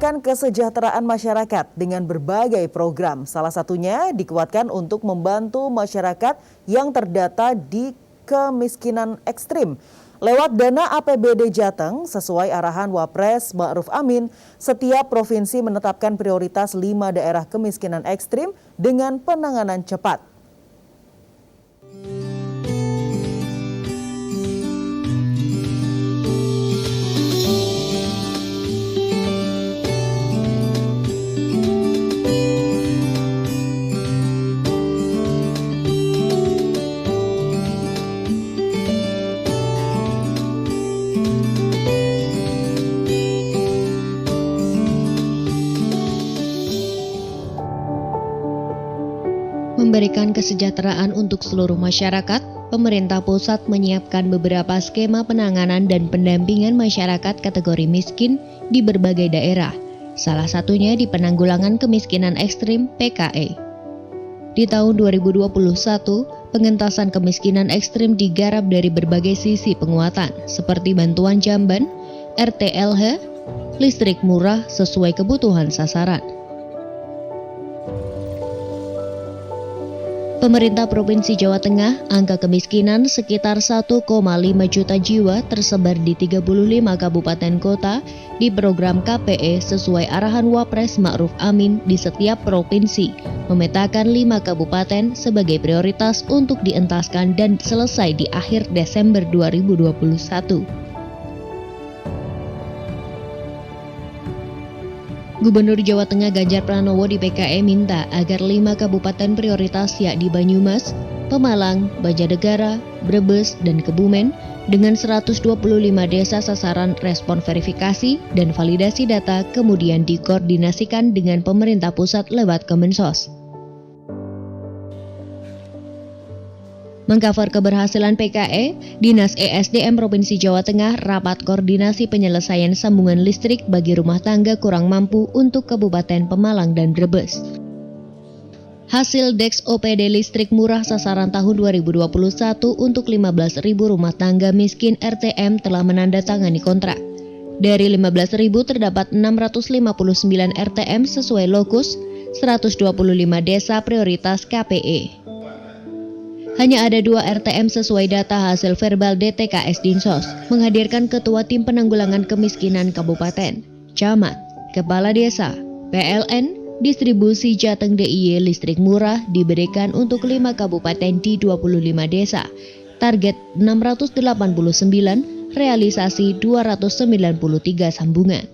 mengutamakan kesejahteraan masyarakat dengan berbagai program. Salah satunya dikuatkan untuk membantu masyarakat yang terdata di kemiskinan ekstrim. Lewat dana APBD Jateng, sesuai arahan Wapres Ma'ruf Amin, setiap provinsi menetapkan prioritas 5 daerah kemiskinan ekstrim dengan penanganan cepat. Memberikan kesejahteraan untuk seluruh masyarakat, pemerintah pusat menyiapkan beberapa skema penanganan dan pendampingan masyarakat kategori miskin di berbagai daerah, salah satunya di Penanggulangan Kemiskinan Ekstrim (PKE). Di tahun 2021, pengentasan kemiskinan ekstrim digarap dari berbagai sisi penguatan, seperti bantuan jamban, RTLH, listrik murah sesuai kebutuhan sasaran. Pemerintah Provinsi Jawa Tengah, angka kemiskinan sekitar 1,5 juta jiwa tersebar di 35 kabupaten kota di program KPE sesuai arahan Wapres Ma'ruf Amin di setiap provinsi, memetakan 5 kabupaten sebagai prioritas untuk dientaskan dan selesai di akhir Desember 2021. Gubernur Jawa Tengah Ganjar Pranowo di PKE minta agar 5 kabupaten prioritas yakni Banyumas, Pemalang, Banjarnegara, Brebes, dan Kebumen dengan 125 desa sasaran respon verifikasi dan validasi data kemudian dikoordinasikan dengan pemerintah pusat lewat Kemensos. Mengcover keberhasilan PKE, Dinas ESDM Provinsi Jawa Tengah rapat koordinasi penyelesaian sambungan listrik bagi rumah tangga kurang mampu untuk Kabupaten Pemalang dan Brebes. Hasil Deks OPD listrik murah sasaran tahun 2021 untuk 15.000 rumah tangga miskin RTM telah menandatangani kontrak. Dari 15.000 terdapat 659 RTM sesuai lokus, 125 desa prioritas KPE. Hanya ada 2 RTM sesuai data hasil verbal DTKS Dinsos, menghadirkan Ketua Tim Penanggulangan Kemiskinan Kabupaten, Camat, Kepala Desa, PLN, distribusi Jateng DIY listrik murah diberikan untuk 5 kabupaten di 25 desa, target 689, realisasi 293 sambungan.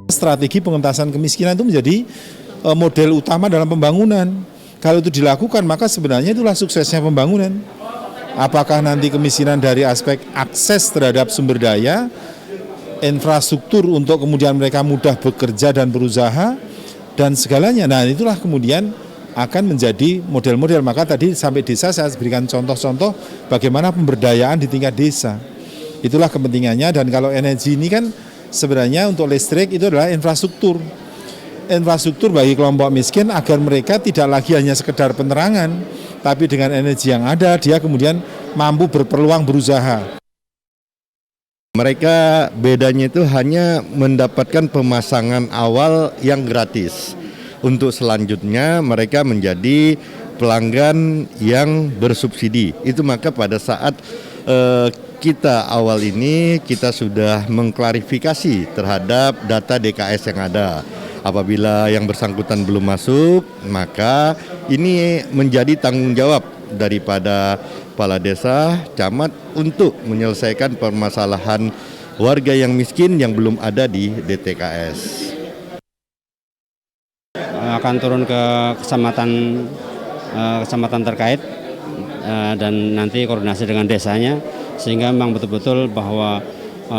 Strategi pengentasan kemiskinan itu menjadi model utama dalam pembangunan. Kalau itu dilakukan, maka sebenarnya itulah suksesnya pembangunan. Apakah nanti kemiskinan dari aspek akses terhadap sumber daya, infrastruktur untuk kemudian mereka mudah bekerja dan berusaha, dan segalanya. Nah, itulah kemudian akan menjadi model-model. Maka tadi sampai desa saya berikan contoh-contoh bagaimana pemberdayaan di tingkat desa. Itulah kepentingannya, dan kalau energi ini kan sebenarnya untuk listrik itu adalah infrastruktur. Infrastruktur bagi kelompok miskin agar mereka tidak lagi hanya sekedar penerangan, tapi dengan energi yang ada dia kemudian mampu berpeluang berusaha. Mereka bedanya itu hanya mendapatkan pemasangan awal yang gratis. Untuk selanjutnya mereka menjadi pelanggan yang bersubsidi. Itu maka pada saat kita awal ini kita sudah mengklarifikasi terhadap data DKS yang ada. Apabila yang bersangkutan belum masuk, maka ini menjadi tanggung jawab daripada kepala desa, camat untuk menyelesaikan permasalahan warga yang miskin yang belum ada di DTKS. Akan turun ke kecamatan terkait dan nanti koordinasi dengan desanya, sehingga memang betul-betul bahwa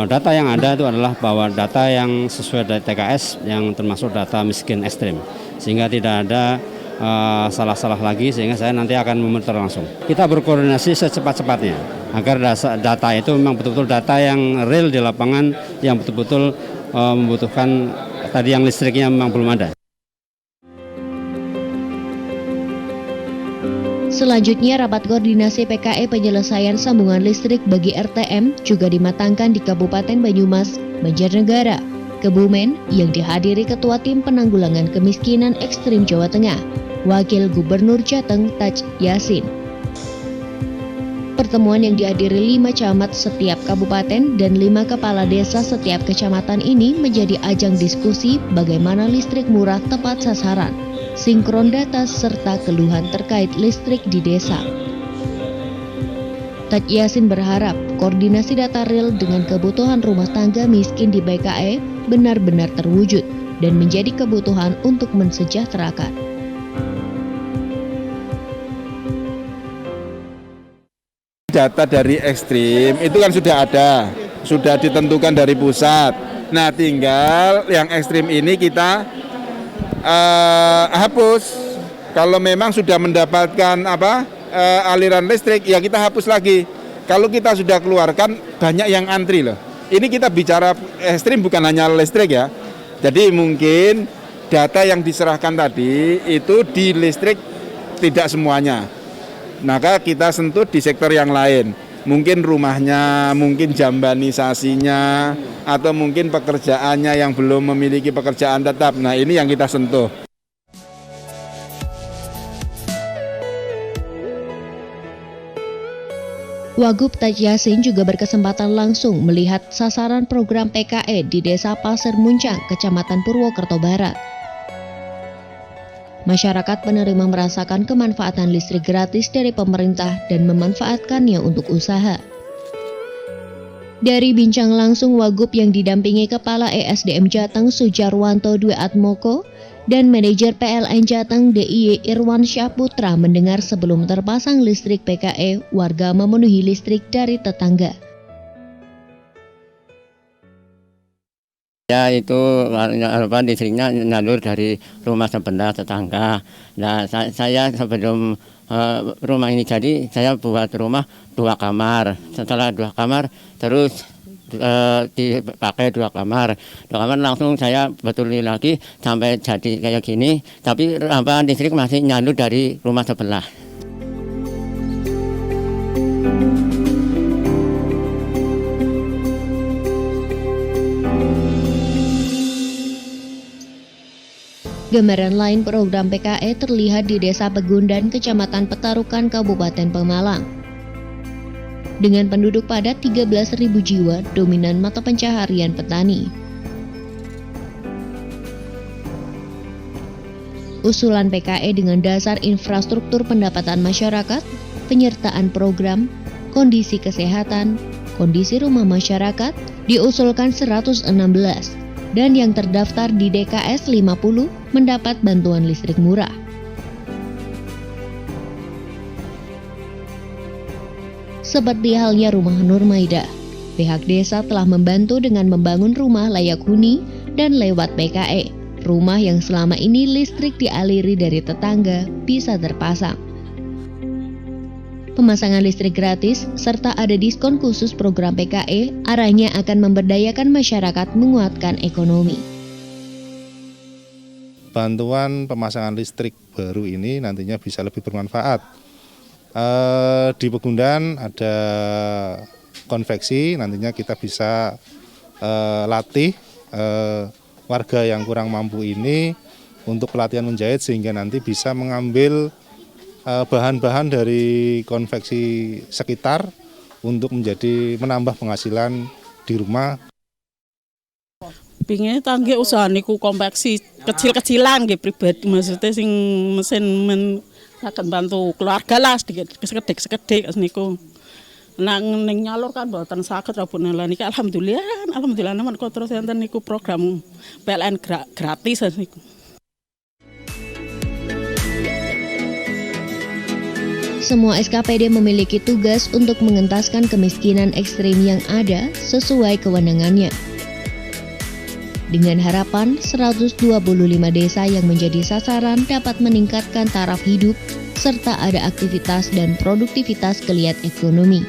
data yang ada itu adalah bahwa data yang sesuai dari TKS yang termasuk data miskin ekstrim, sehingga tidak ada salah-salah lagi, sehingga saya nanti akan memonitor langsung. Kita berkoordinasi secepat-cepatnya agar data itu memang betul-betul data yang real di lapangan, yang betul-betul membutuhkan tadi yang listriknya memang belum ada. Selanjutnya, rapat koordinasi PKE penyelesaian sambungan listrik bagi RTM juga dimatangkan di Kabupaten Banyumas, Banjarnegara, Kebumen yang dihadiri Ketua Tim Penanggulangan Kemiskinan Ekstrim Jawa Tengah, Wakil Gubernur Jateng Taj Yassin. Pertemuan yang dihadiri 5 camat setiap kabupaten dan 5 kepala desa setiap kecamatan ini menjadi ajang diskusi bagaimana listrik murah tepat sasaran, sinkron data serta keluhan terkait listrik di desa. Taj Yassin berharap koordinasi data real dengan kebutuhan rumah tangga miskin di BKE benar-benar terwujud dan menjadi kebutuhan untuk mensejahterakan. Data dari Ekstrim itu kan sudah ada, sudah ditentukan dari pusat. Nah, tinggal yang Ekstrim ini kita hapus. Kalau memang sudah mendapatkan aliran listrik, ya kita hapus lagi. Kalau kita sudah keluarkan, banyak yang antri loh. Ini kita bicara Ekstrim bukan hanya listrik ya. Jadi mungkin data yang diserahkan tadi itu di listrik tidak semuanya. Maka kita sentuh di sektor yang lain, mungkin rumahnya, mungkin jambanisasinya, atau mungkin pekerjaannya yang belum memiliki pekerjaan tetap. Nah, ini yang kita sentuh. Wagub Taj Yassin juga berkesempatan langsung melihat sasaran program PKE di Desa Pasir Muncang, Kecamatan Purwokerto Barat. Masyarakat penerima merasakan kemanfaatan listrik gratis dari pemerintah dan memanfaatkannya untuk usaha. Dari bincang langsung Wagub yang didampingi Kepala ESDM Jateng Sujarwanto Dwi Atmoko dan Manajer PLN Jateng DIY Irwan Syahputra mendengar sebelum terpasang listrik PKE, warga memenuhi listrik dari tetangga. Ya itu listriknya nyalur dari rumah sebelah tetangga. Nah saya sebelum rumah ini jadi saya buat rumah 2 kamar. Setelah 2 kamar terus dipakai 2 kamar. 2 kamar langsung saya betulin lagi sampai jadi kayak gini. Tapi listrik masih nyalur dari rumah sebelah. Gambaran lain program PKE terlihat di Desa Pegundan, Kecamatan Petarukan, Kabupaten Pemalang. Dengan penduduk padat 13.000 jiwa, dominan mata pencaharian petani. Usulan PKE dengan dasar infrastruktur pendapatan masyarakat, penyertaan program, kondisi kesehatan, kondisi rumah masyarakat, diusulkan 116. Dan yang terdaftar di DKS 50 mendapat bantuan listrik murah. Seperti halnya rumah Nur Maidah, pihak desa telah membantu dengan membangun rumah layak huni dan lewat PKE, rumah yang selama ini listrik dialiri dari tetangga bisa terpasang. Pemasangan listrik gratis, serta ada diskon khusus program PKE, arahnya akan memberdayakan masyarakat menguatkan ekonomi. Bantuan pemasangan listrik baru ini nantinya bisa lebih bermanfaat. Di Pegundan ada konveksi, nantinya kita bisa latih warga yang kurang mampu ini untuk pelatihan menjahit sehingga nanti bisa mengambil bahan-bahan dari konveksi sekitar untuk menambah penghasilan di rumah. Pingin tangge usaha niku konveksi kecil-kecilan nggih pribadi, maksudnya sing mesin akan bantu keluarga lah sedikit sekedhik niku. Nang ning nyalur kan mboten saged rabune lan iki alhamdulillah nemen kok terus enten niku program PLN gratis niku. Semua SKPD memiliki tugas untuk mengentaskan kemiskinan ekstrim yang ada sesuai kewenangannya. Dengan harapan 125 desa yang menjadi sasaran dapat meningkatkan taraf hidup serta ada aktivitas dan produktivitas geliat ekonomi.